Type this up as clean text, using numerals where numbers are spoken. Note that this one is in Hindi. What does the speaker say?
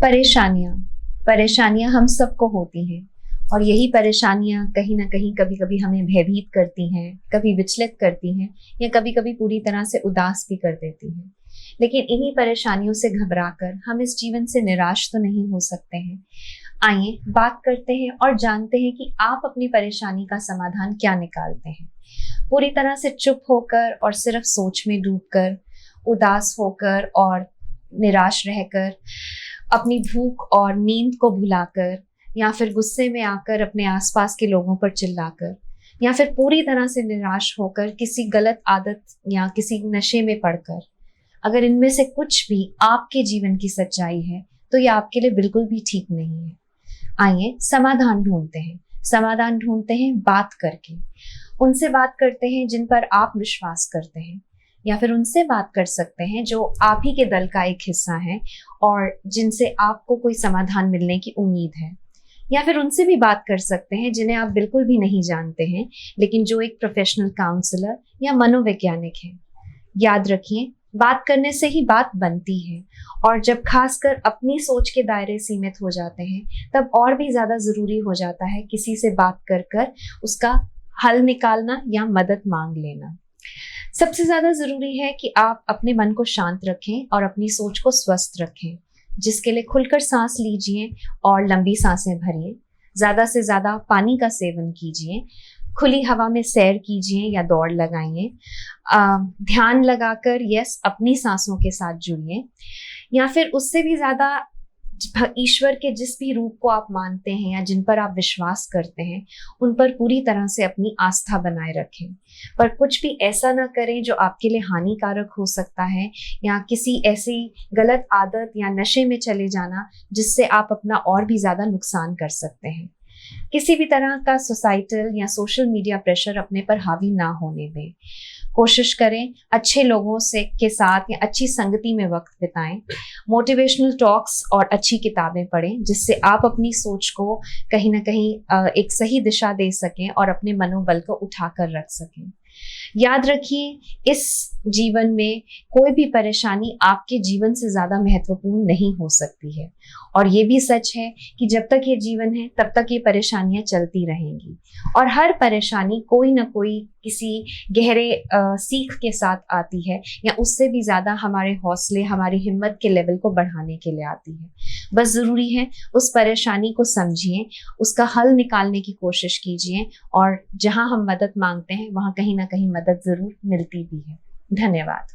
परेशानियां परेशानियां हम सबको होती हैं और यही परेशानियां कहीं ना कहीं कभी कभी हमें भयभीत करती हैं, कभी विचलित करती हैं या कभी कभी पूरी तरह से उदास भी कर देती हैं। लेकिन इन्हीं परेशानियों से घबराकर हम इस जीवन से निराश तो नहीं हो सकते हैं। आइए बात करते हैं और जानते हैं कि आप अपनी परेशानी का समाधान क्या निकालते हैं। पूरी तरह से चुप होकर और सिर्फ सोच में डूबकर, उदास होकर और निराश रहकर, अपनी भूख और नींद को भुलाकर, या फिर गुस्से में आकर अपने आसपास के लोगों पर चिल्लाकर, या फिर पूरी तरह से निराश होकर किसी गलत आदत या किसी नशे में पड़कर, अगर इनमें से कुछ भी आपके जीवन की सच्चाई है तो ये आपके लिए बिल्कुल भी ठीक नहीं है। आइए समाधान ढूंढते हैं। समाधान ढूंढते हैं बात करके। उनसे बात करते हैं जिन पर आप विश्वास करते हैं, या फिर उनसे बात कर सकते हैं जो आप ही के दल का एक हिस्सा है और जिनसे आपको कोई समाधान मिलने की उम्मीद है। या फिर उनसे भी बात कर सकते हैं जिन्हें आप बिल्कुल भी नहीं जानते हैं, लेकिन जो एक प्रोफेशनल काउंसलर या मनोवैज्ञानिक है। याद रखिए, बात करने से ही बात बनती है, और जब खासकर अपनी सोच के दायरे सीमित हो जाते हैं तब और भी ज्यादा जरूरी हो जाता है किसी से बात कर उसका हल निकालना या मदद मांग लेना। सबसे ज्यादा जरूरी है कि आप अपने मन को शांत रखें और अपनी सोच को स्वस्थ रखें, जिसके लिए खुलकर सांस लीजिए और लंबी सांसें भरिए। ज्यादा से ज्यादा पानी का सेवन कीजिए, खुली हवा में सैर कीजिए या दौड़ लगाइए। ध्यान लगाकर अपनी सांसों के साथ जुड़िए, या फिर उससे भी ज्यादा ईश्वर के जिस भी रूप को आप मानते हैं या जिन पर आप विश्वास करते हैं उन पर पूरी तरह से अपनी आस्था बनाए रखें। पर कुछ भी ऐसा ना करें जो आपके लिए हानिकारक हो सकता है, या किसी ऐसी गलत आदत या नशे में चले जाना जिससे आप अपना और भी ज्यादा नुकसान कर सकते हैं। किसी भी तरह का सोसाइटल या सोशल मीडिया प्रेशर अपने पर हावी ना होने दें। कोशिश करें अच्छे लोगों से के साथ या अच्छी संगति में वक्त बिताएं। मोटिवेशनल टॉक्स और अच्छी किताबें पढ़ें, जिससे आप अपनी सोच को कहीं ना कहीं एक सही दिशा दे सकें और अपने मनोबल को उठाकर रख सकें। याद रखिए, इस जीवन में कोई भी परेशानी आपके जीवन से ज्यादा महत्वपूर्ण नहीं हो सकती है, और ये भी सच है कि जब तक ये जीवन है तब तक ये परेशानियां चलती रहेंगी, और हर परेशानी कोई ना कोई किसी गहरे सीख के साथ आती है, या उससे भी ज्यादा हमारे हौसले, हमारी हिम्मत के लेवल को बढ़ाने के लिए आती है। बस जरूरी है उस परेशानी को समझिए, उसका हल निकालने की कोशिश कीजिए, और जहां हम मदद मांगते हैं वहां कहीं ना कहीं मदद जरूर मिलती भी है। धन्यवाद।